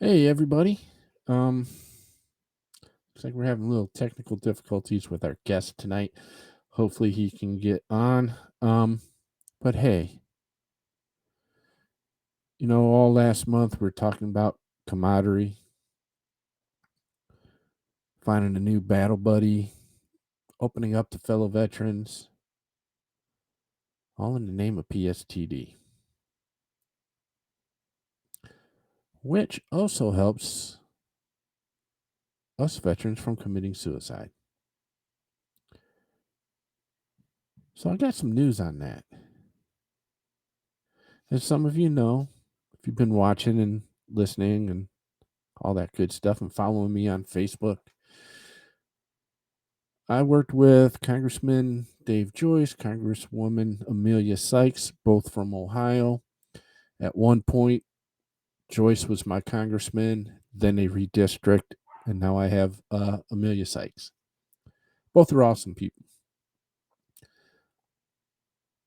Hey everybody. Um Looks like we're having a little technical difficulties with our guest tonight. Hopefully he can get on. But hey, all last month we're talking about camaraderie, finding a new battle buddy, opening up to fellow veterans, all in the name of PSTD, which also helps us veterans from committing suicide. So I got some news on that. As some of you know, if you've been watching and listening and all that good stuff and following me on Facebook, I worked with Congressman Dave Joyce, Congresswoman Amelia Sykes, both from Ohio. At one point, Joyce was my congressman, then they redistrict, and now I have Amelia Sykes. Both are awesome people.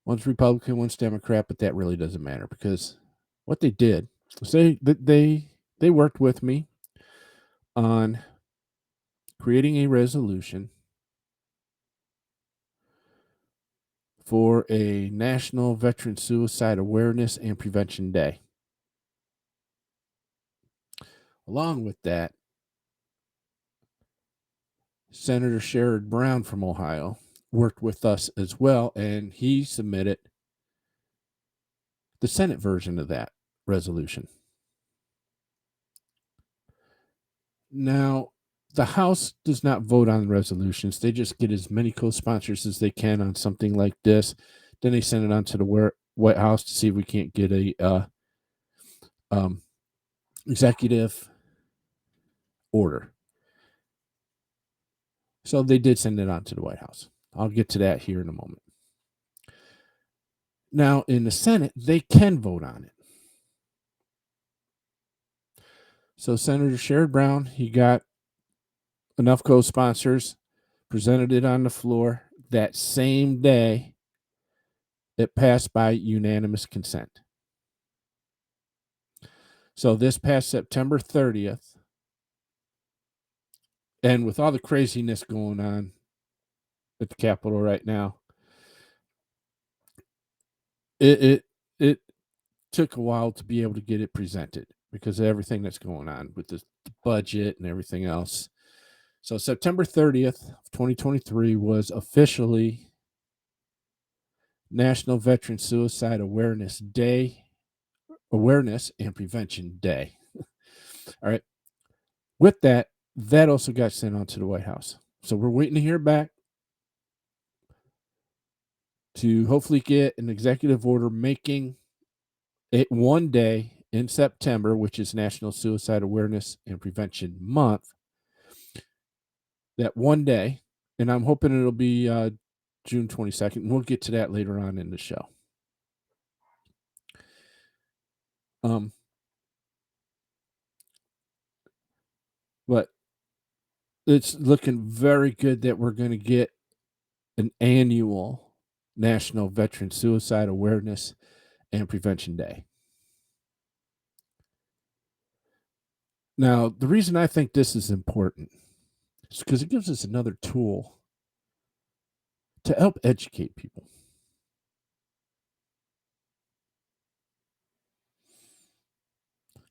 One's Republican, one's Democrat, but that really doesn't matter because what they did was they worked with me on creating a resolution for a National Veteran Suicide Awareness and Prevention Day. Along with that, Senator Sherrod Brown from Ohio worked with us as well, and he submitted the Senate version of that resolution. Now, the House does not vote on resolutions. They just get as many co-sponsors as they can on something like this. Then they send it on to the White House to see if we can't get a executive order. So they did send it on to the White House. I'll get to that here in a moment. Now, in the Senate, they can vote on it. So Senator Sherrod Brown, he got enough co-sponsors, presented it on the floor. That same day, it passed by unanimous consent. So this past September 30th, and with all the craziness going on at the Capitol right now, it took a while to be able to get it presented because of everything that's going on with the budget and everything else. So September 30th, 2023 was officially National Veteran Suicide Awareness and Prevention Day. All right. With that, that also got sent on to the White House. So we're waiting to hear back to hopefully get an executive order making it one day in September, which is National Suicide Awareness and Prevention Month. That one day, and I'm hoping it'll be June 22nd. We'll get to that later on in the show. But it's looking very good that we're going to get an annual National Veteran Suicide Awareness and Prevention Day. Now, the reason I think this is important is because it gives us another tool to help educate people.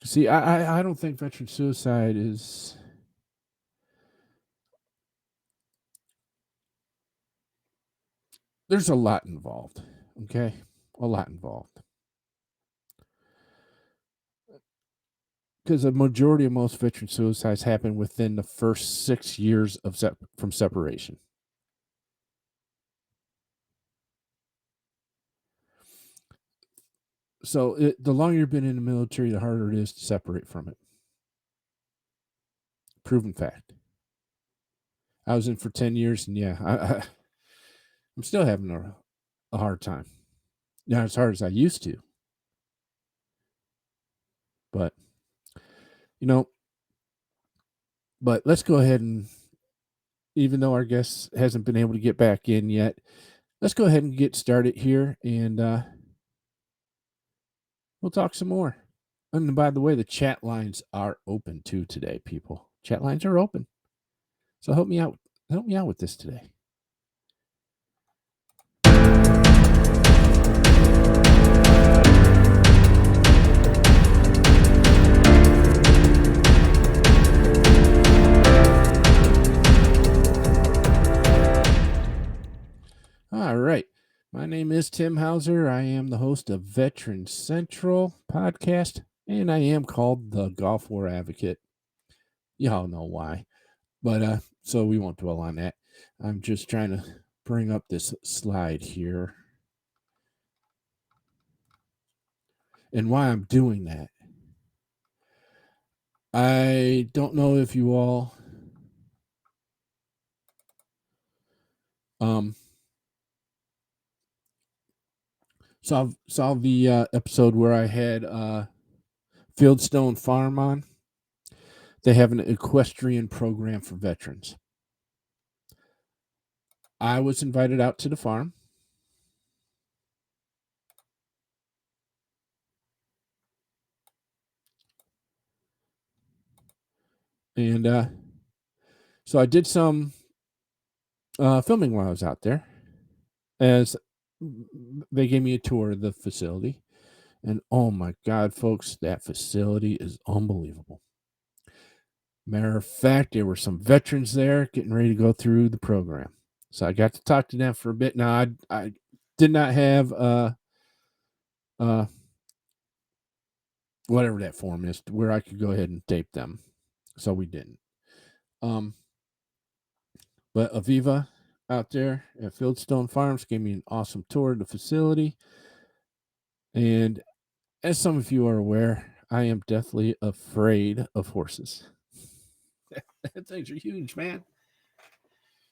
See, I don't think veteran suicide is. There's a lot involved, okay? A lot involved. Because a majority of most veteran suicides happen within the first 6 years of from separation. So the longer you've been in the military, the harder it is to separate from it. Proven fact. I was in for 10 years, and yeah, I'm still having a hard time. Not as hard as I used to. But, you know, but let's go ahead and, even though our guest hasn't been able to get back in yet, let's go ahead and get started here, and we'll talk some more. And by the way, the chat lines are open too today, people. Chat lines are open. So help me out. Help me out with this today. All right. My name is Tim Hauser. I am the host of Veteran Central podcast, and I am called the Gulf War Advocate. Y'all know why. But so we won't dwell on that. I'm just trying to bring up this slide here. And why I'm doing that. I don't know if you all saw the episode where I had Fieldstone Farm on. They have an equestrian program for veterans. I was invited out to the farm. And so I did some filming while I was out there, as they gave me a tour of the facility. And oh my God, folks, that facility is unbelievable. Matter of fact, there were some veterans there getting ready to go through the program. So I got to talk to them for a bit. Now, I did not have whatever that form is where I could go ahead and tape them. So we didn't. But Aviva out there at Fieldstone Farms gave me an awesome tour of the facility. And as some of you are aware, I am deathly afraid of horses. Things are huge, man.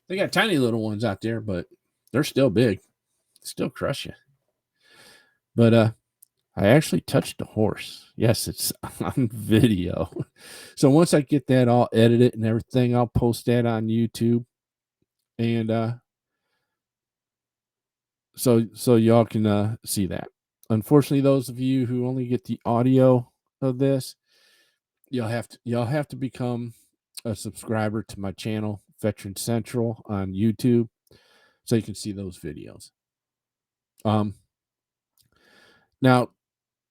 They got tiny little ones out there, but they're still big. Still crush you. But I actually touched a horse. Yes, it's on video. So once I get that all edited and everything, I'll post that on YouTube. And so y'all can see that. Unfortunately, those of you who only get the audio of this, y'all have to become a subscriber to my channel, Veteran Central, on YouTube, so you can see those videos. Now,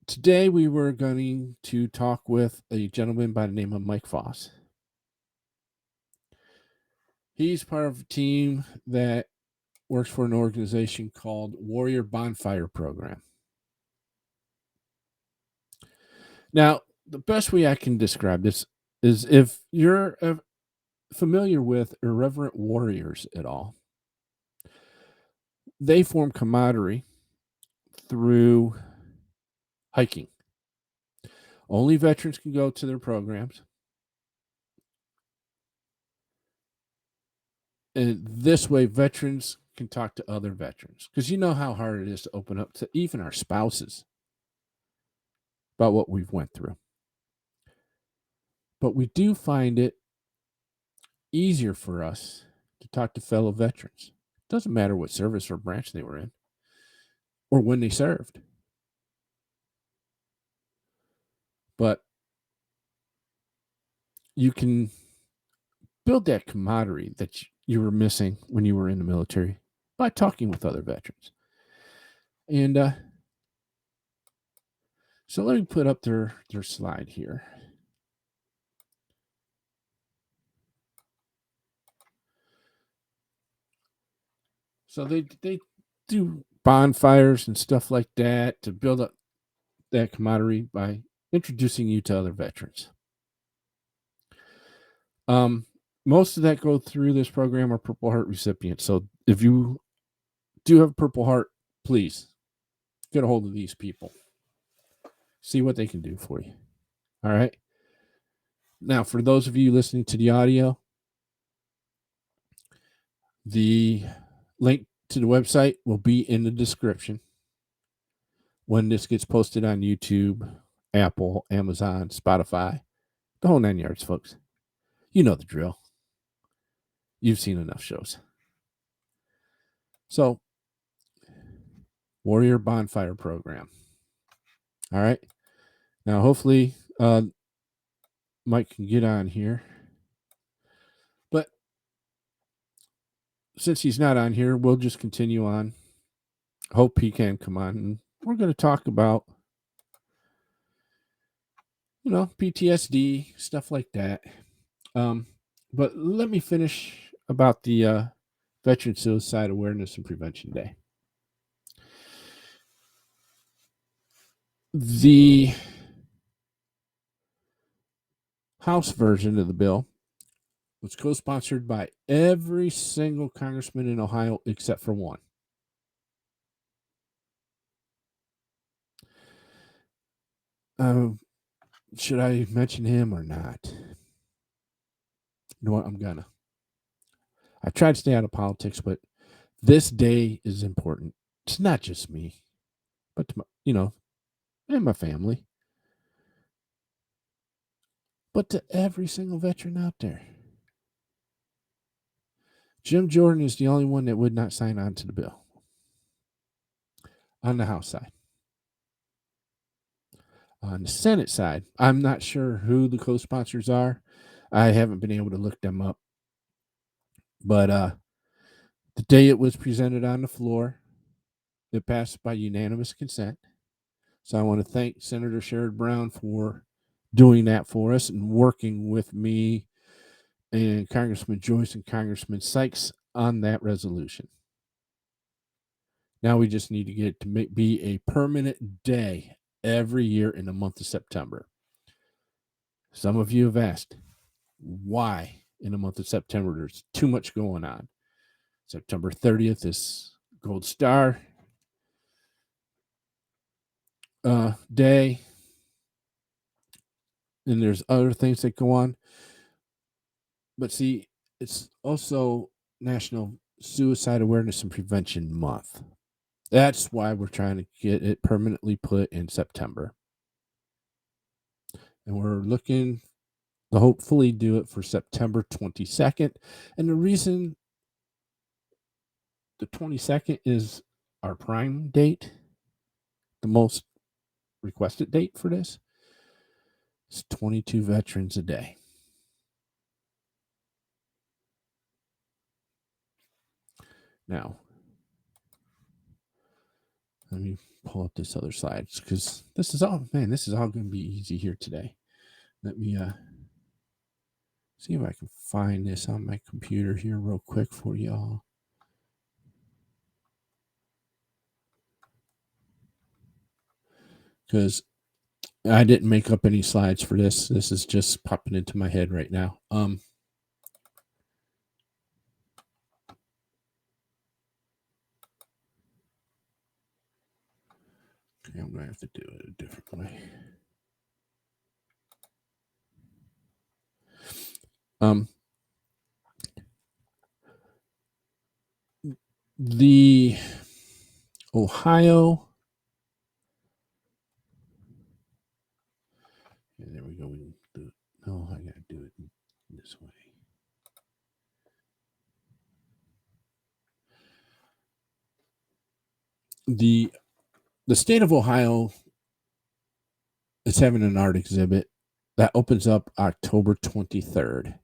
today we were going to talk with a gentleman by the name of Mike Foss. He's part of a team that works for an organization called Warrior Bonfire Program. Now, the best way I can describe this is, if you're familiar with Irreverent Warriors at all, they form camaraderie through hiking. Only veterans can go to their programs. And this way, veterans can talk to other veterans, because you know how hard it is to open up to even our spouses about what we've went through. But we do find it easier for us to talk to fellow veterans. It doesn't matter what service or branch they were in or when they served. But you can build that camaraderie that you were missing when you were in the military by talking with other veterans. And so let me put up their slide here. So they do bonfires and stuff like that to build up that camaraderie by introducing you to other veterans. Most of that go through this program are Purple Heart recipients. So if you do have a Purple Heart, please get a hold of these people. See what they can do for you. All right. Now, for those of you listening to the audio, the link to the website will be in the description when this gets posted on YouTube, Apple, Amazon, Spotify, the whole 9 yards, folks. You know the drill. You've seen enough shows. So, Warrior Bonfire Program. All right. Now, hopefully, Mike can get on here. But since he's not on here, we'll just continue on. Hope he can come on. And we're going to talk about, PTSD, stuff like that. Um, but let me finish about the Veteran Suicide Awareness and Prevention Day. The House version of the bill was co-sponsored by every single congressman in Ohio except for one. Should I mention him or not? You know what? I'm gonna. I try to stay out of politics, but this day is important. It's not just me, but to my, and my family, but to every single veteran out there. Jim Jordan is the only one that would not sign on to the bill on the House side. On the Senate side, I'm not sure who the co-sponsors are. I haven't been able to look them up. But the day it was presented on the floor, it passed by unanimous consent. So I want to thank Senator Sherrod Brown for doing that for us and working with me and Congressman Joyce and Congressman Sykes on that resolution. Now we just need to get it to be a permanent day every year in the month of September. Some of you have asked, why in the month of September? There's too much going on. September 30th is Gold Star Day, and there's other things that go on. But see, it's also National Suicide Awareness and Prevention Month. That's why we're trying to get it permanently put in September. And we're looking to hopefully do it for September 22nd. And the reason the 22nd is our prime date, the most requested date for this, is 22 veterans a day. Now, let me pull up this other slide because this is all going to be easy here today. Let me see if I can find this on my computer here real quick for y'all. Because I didn't make up any slides for this. This is just popping into my head right now. Okay, I'm going to have to do it a different way. The Ohio. Yeah, there we go. We can do it. No, I got to do it this way. The state of Ohio is having an art exhibit that opens up October 23rd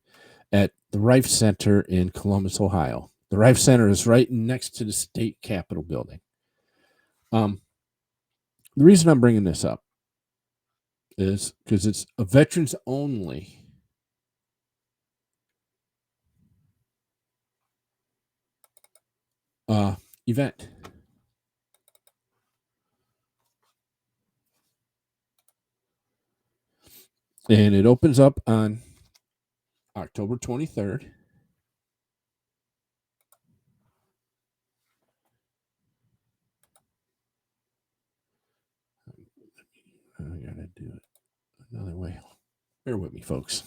at the Rife Center in Columbus, Ohio. The Rife Center is right next to the state capitol building. The reason I'm bringing this up is because it's a veterans only event. And it opens up on October 23rd. I gotta do it another way. Bear with me, folks.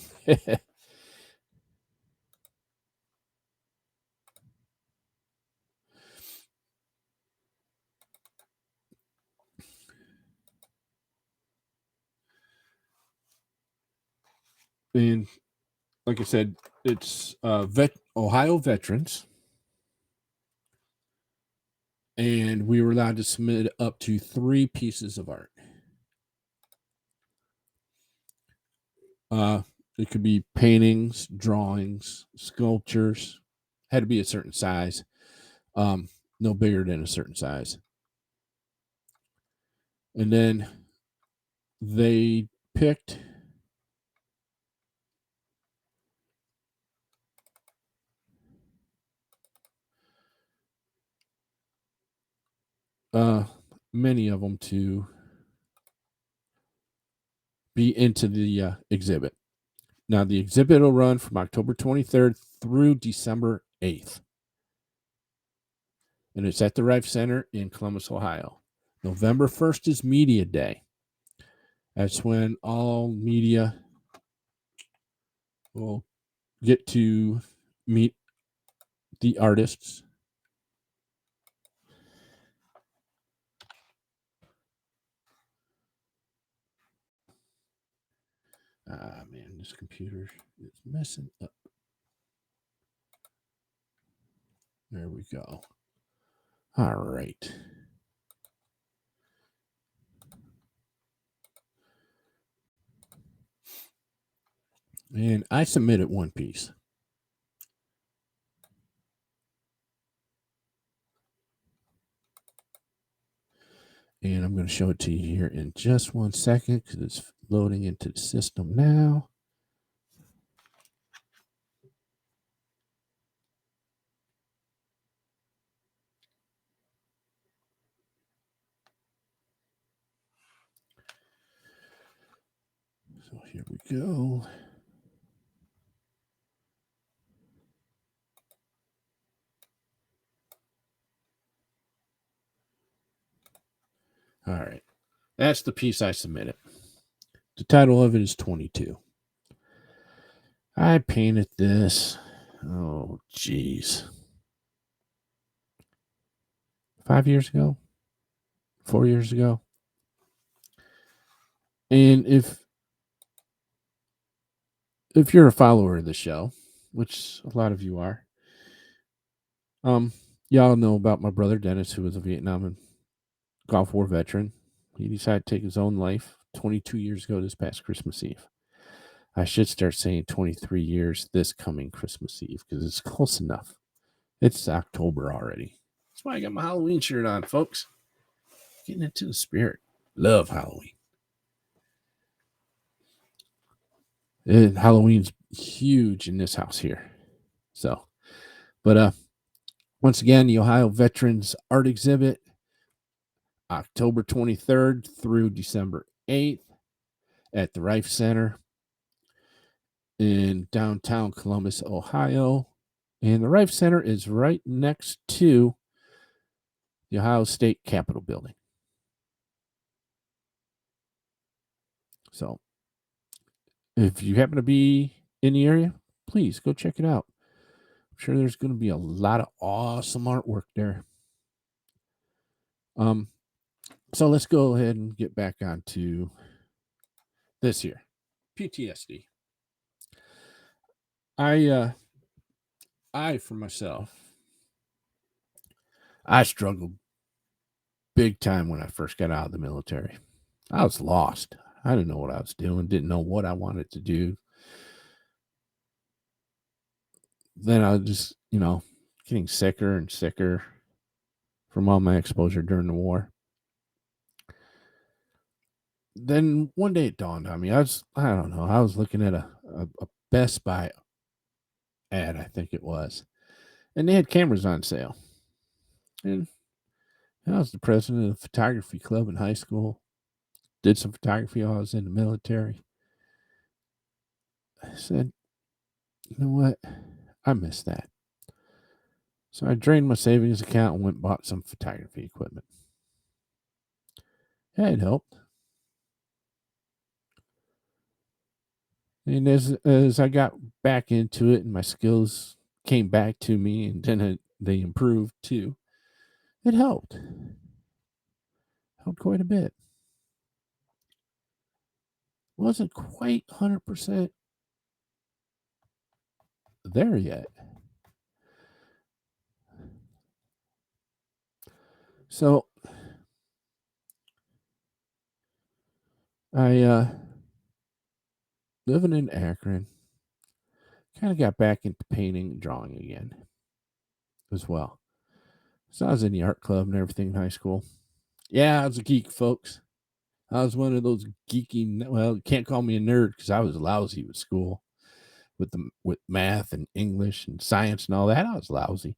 And like I said, it's Ohio veterans. And we were allowed to submit up to 3 pieces of art. Uh, it could be paintings, drawings, sculptures. Had to be a certain size. Um, no bigger than a certain size. And then they picked uh, many of them to be into the exhibit. Now, the exhibit will run from October 23rd through December 8th, and it's at the Rife Center in Columbus, Ohio. November 1st is Media Day. That's when all media will get to meet the artists. Ah, man, this computer is messing up. There we go. All right. And I submitted one piece. And I'm going to show it to you here in just 1 second because it's loading into the system now. So here we go. All right. That's the piece I submitted. The title of it is 22. I painted this. Oh, geez. 5 years ago, 4 years ago. And if you're a follower of the show, which a lot of you are, y'all know about my brother Dennis, who was a Vietnam and Gulf War veteran. He decided to take his own life 22 years ago this past Christmas Eve. I should start saying 23 years this coming Christmas Eve because it's close enough. It's October already. That's why I got my Halloween shirt on, folks. Getting into the spirit. Love Halloween. And Halloween's huge in this house here. So, but once again, the Ohio Veterans Art Exhibit, October 23rd through December 8th at the Rife Center in downtown Columbus, Ohio. And the Rife Center is right next to the Ohio State Capitol building. So if you happen to be in the area, please go check it out. I'm sure there's going to be a lot of awesome artwork there. So let's go ahead and get back onto this here. PTSD. I for myself, I struggled big time when I first got out of the military. I was lost. I didn't know what I was doing, didn't know what I wanted to do. Then I was just, getting sicker and sicker from all my exposure during the war. Then one day it dawned on me. I don't know, I was looking at a Best Buy ad, I think it was, and they had cameras on sale. And I was the president of the photography club in high school. Did some photography while I was in the military. I said, you know what? I miss that. So I drained my savings account and went and bought some photography equipment. Yeah, it helped. And as I got back into it and my skills came back to me and then they improved too, it helped. Helped quite a bit. Wasn't quite 100% there yet. So I living in Akron, kind of got back into painting and drawing again as well. So I was in the art club and everything in high school. Yeah, I was a geek, folks. I was one of those geeky. Well, you can't call me a nerd because I was lousy with school, with math and English and science and all that. I was lousy,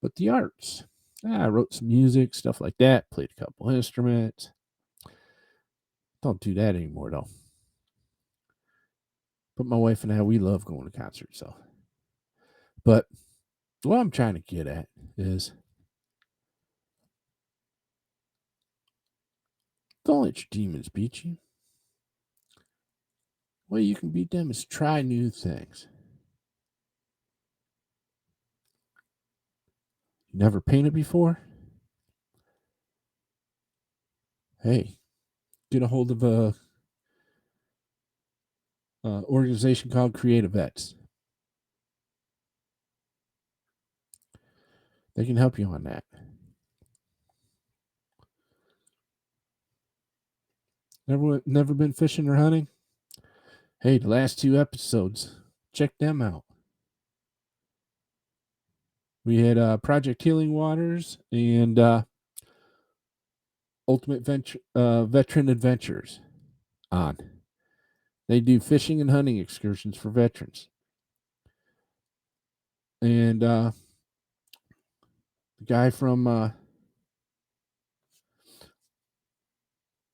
but the arts. I wrote some music, stuff like that. Played a couple instruments. Don't do that anymore though. But my wife and I, we love going to concerts. So, but what I'm trying to get at is don't let your demons beat you. Way you can beat them is try new things. You never painted before? Hey, get a hold of a organization called Creative Vets. They can help you on that. Never been fishing or hunting? Hey, the last two episodes, check them out. We had Project Healing Waters and Ultimate Veteran Adventures on. They do fishing and hunting excursions for veterans. And the guy from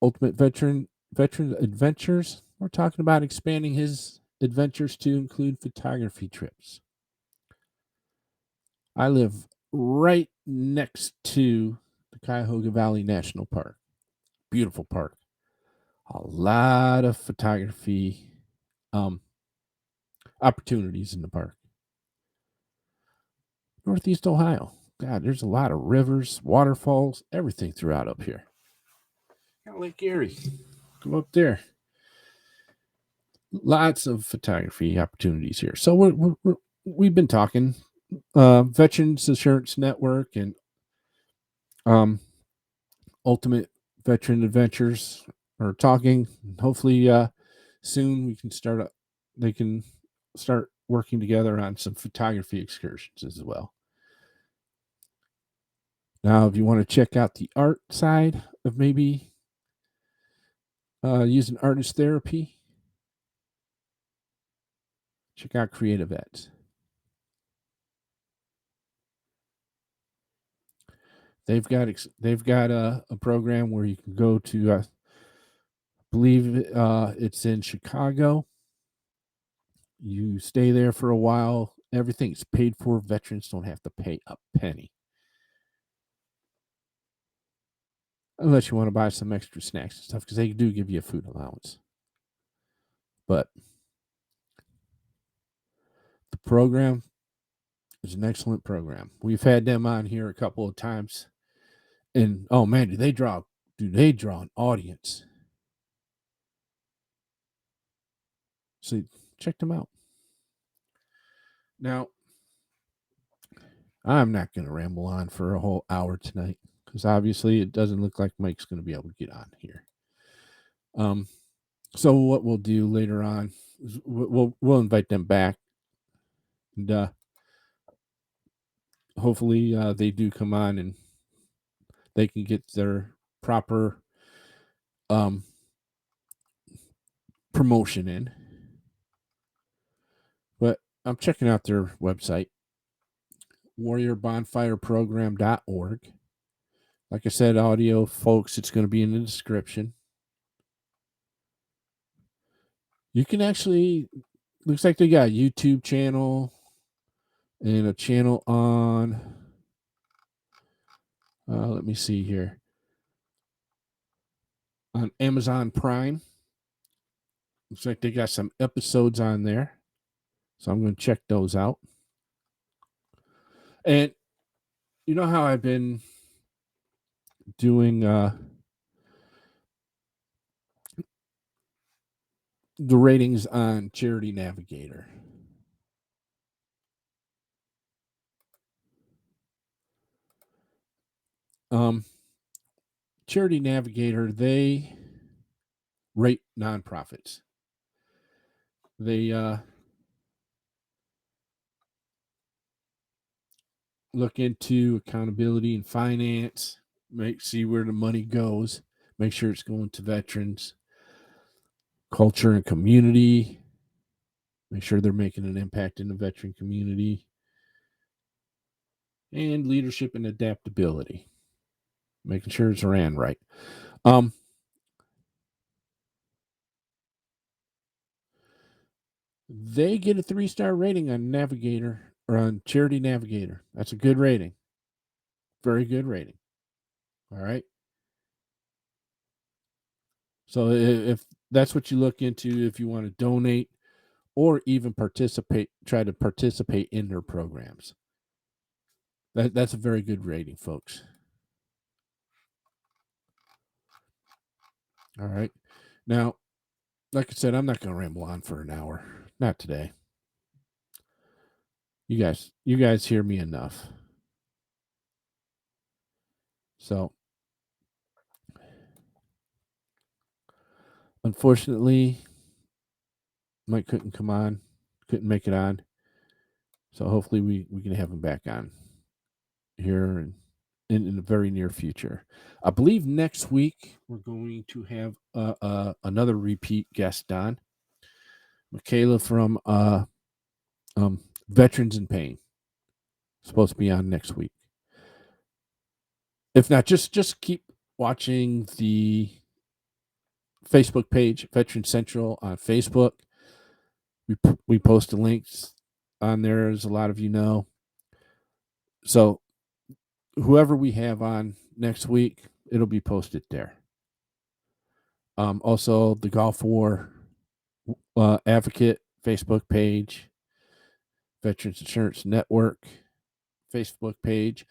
Ultimate Veteran Adventures, we're talking about expanding his adventures to include photography trips. I live right next to the Cuyahoga Valley National Park. Beautiful park. A lot of photography um, opportunities in the park. Northeast Ohio. God, there's a lot of rivers, waterfalls, everything throughout up here. Kind of Lake Erie. Go up there. Lots of photography opportunities here. So we've been talking Veterans Insurance Network and um, Ultimate Veteran Adventures are talking. Hopefully, soon we can start. They can start working together on some photography excursions as well. Now, if you want to check out the art side of maybe using artist therapy, check out Creative Eds. They've got a program where you can go to believe it's in Chicago. You stay there for a while. Everything's paid for. Veterans don't have to pay a penny. Unless you want to buy some extra snacks and stuff, because they do give you a food allowance. But the program is an excellent program. We've had them on here a couple of times. And oh man, do they draw an audience. So check them out. Now, I'm not going to ramble on for a whole hour tonight because obviously it doesn't look like Mike's going to be able to get on here. Um, so what we'll do later on is we'll invite them back, and hopefully they do come on and they can get their proper um, promotion in. But I'm checking out their website, warriorbonfireprogram.org. Like I said, audio, folks, it's going to be in the description. You can actually, looks like they got a YouTube channel and a channel on, let me see here, on Amazon Prime. Looks like they got some episodes on there. So I'm going to check those out. And you know how I've been doing the ratings on Charity Navigator. Charity Navigator, they rate nonprofits. They look into accountability and finance, see where the money goes, make sure it's going to veterans, culture and community, make sure they're making an impact in the veteran community, and leadership and adaptability, making sure it's ran right. Um, they get a 3-star rating on Navigator or on Charity Navigator. That's a good rating. Very good rating. All right. So if that's what you look into, if you want to donate or even try to participate in their programs, that's a very good rating, folks. All right. Now, like I said, I'm not going to ramble on for an hour. Not today. You guys hear me enough. So, unfortunately, Mike couldn't make it on. So hopefully we can have him back on here and in the very near future. I believe next week we're going to have another repeat guest on, Michaela from Veterans in Pain. Supposed to be on next week. If not, just keep watching the Facebook page, Veteran Central on Facebook. We post the links on there, as a lot of you know. So whoever we have on next week, it'll be posted there. Also, the Gulf War Advocate Facebook page, Veterans Insurance Network Facebook page.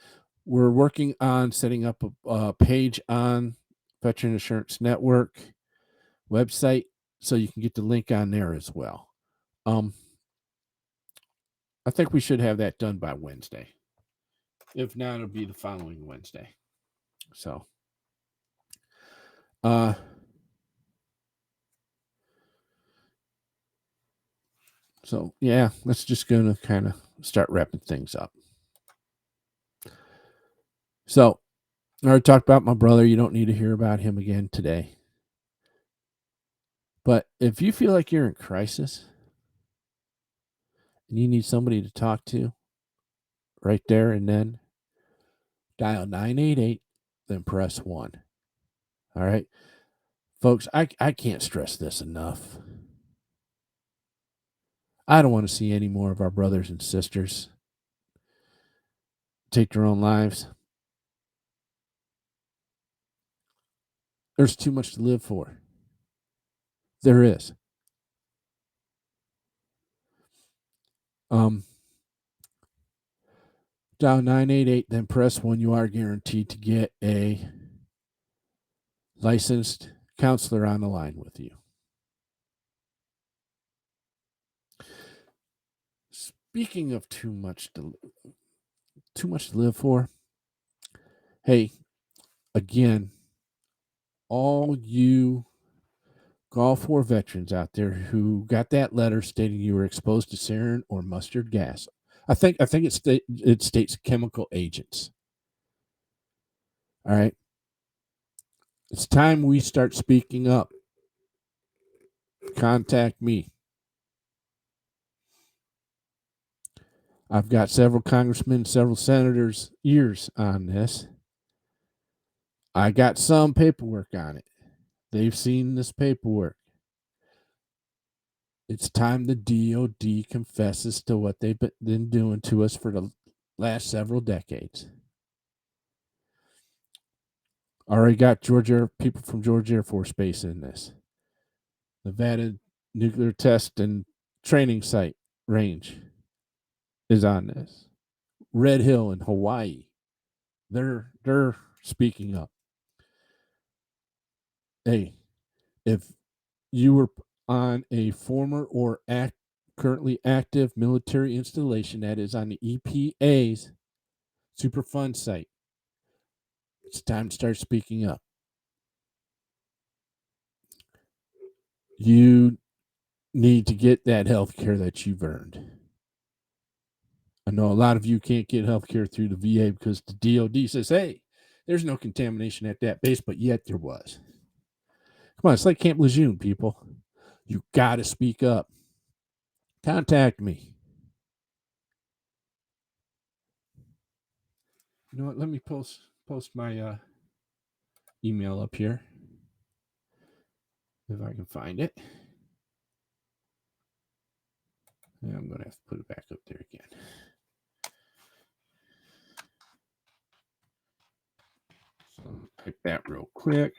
We're working on setting up a page on Veteran Insurance Network website so you can get the link on there as well. I think we should have that done by Wednesday. If not, it'll be the following Wednesday. So, yeah, that's just going to kind of start wrapping things up. So, I already talked about my brother. You don't need to hear about him again today. But if you feel like you're in crisis and you need somebody to talk to right there and then, dial 988, then press 1. All right. Folks, I can't stress this enough. I don't want to see any more of our brothers and sisters take their own lives. There's too much to live for. There is. Dial 988, then press 1. You are guaranteed to get a licensed counselor on the line with you. Speaking of too much to live for, hey, again, all you Gulf War veterans out there who got that letter stating you were exposed to sarin or mustard gas, I think it states chemical agents. All right, it's time we start speaking up. Contact me. I've got several congressmen, several senators' ears on this. I got some paperwork on it. They've seen this paperwork. It's time the DOD confesses to what they've been doing to us for the last several decades. Already got people from Georgia Air Force Base in this. Nevada Nuclear Test and Training Site Range is on this. Red Hill in Hawaii, they're speaking up. Hey, if you were on a former or currently active military installation that is on the EPA's Superfund site, it's time to start speaking up. You need to get that health care that you've earned. I know a lot of you can't get health care through the VA because the DOD says, hey, there's no contamination at that base, but yet there was. Come on, it's like Camp Lejeune, people. You got to speak up. Contact me. You know what? Let me post my email up here if I can find it. Yeah, I'm going to have to put it back up there again. So type that real quick.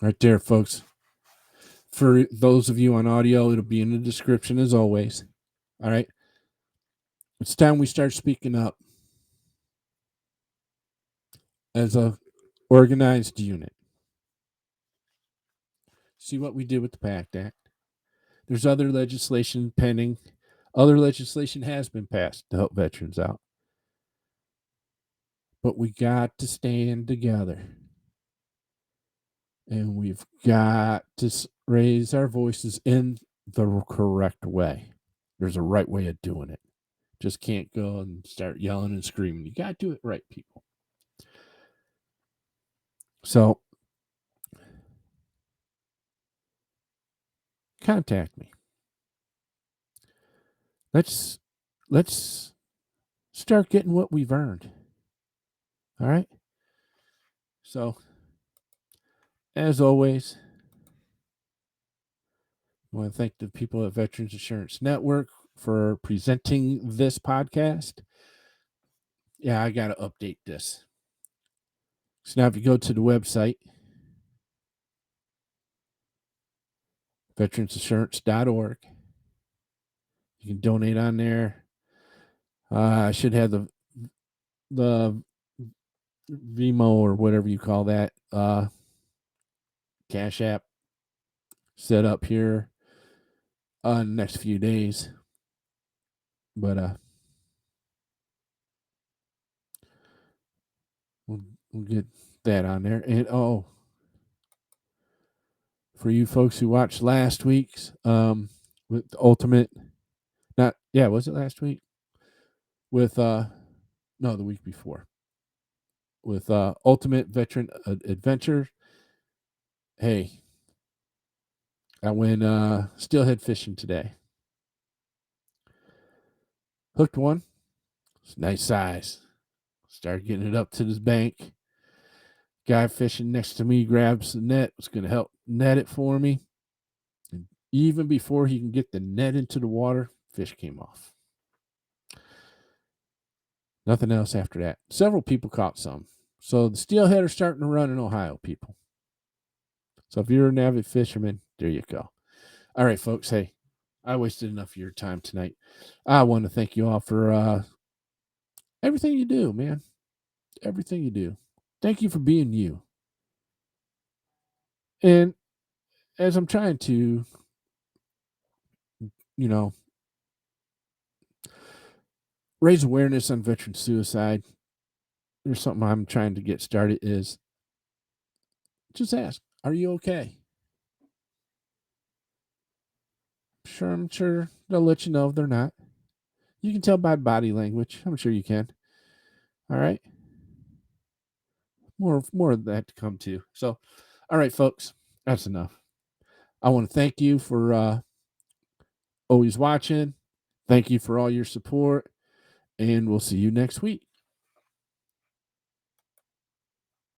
Right there, folks. For those of you on audio, it'll be in the description as always. All right. It's time we start speaking up as a organized unit. See what we did with the PACT Act. There's other legislation pending. Other legislation has been passed to help veterans out. But we got to stand together. And we've got to raise our voices in the correct way. There's a right way of doing it. Just can't go and start yelling and screaming. You got to do it right, people. So contact me. Let's start getting what we've earned. All right? So as always, I want to thank the people at Veterans Insurance Network for presenting this podcast. Yeah, I got to update this. So now if you go to the website, veteransinsurance.org, you can donate on there. I should have the Vimo or whatever you call that Cash App set up here in the next few days. But we'll get that on there. And for you folks who watched last week's with Ultimate, was it last week? With no, the week before. With Ultimate Veteran Adventure. Hey, I went steelhead fishing today. Hooked one. It's nice size. Started getting it up to this bank. Guy fishing next to me grabs the net. Was going to help net it for me. And even before he can get the net into the water, fish came off. Nothing else after that. Several people caught some. So the steelhead are starting to run in Ohio, people. So if you're an avid fisherman, there you go. All right, folks. Hey, I wasted enough of your time tonight. I want to thank you all for everything you do, man. Everything you do. Thank you for being you. And as I'm trying to, raise awareness on veteran suicide, there's something I'm trying to get started is just ask, are you okay? I'm sure they'll let you know if they're not. You can tell by body language. I'm sure you can. All right. More of that to come too. So, all right, folks, that's enough. I want to thank you for always watching. Thank you for all your support, and we'll see you next week.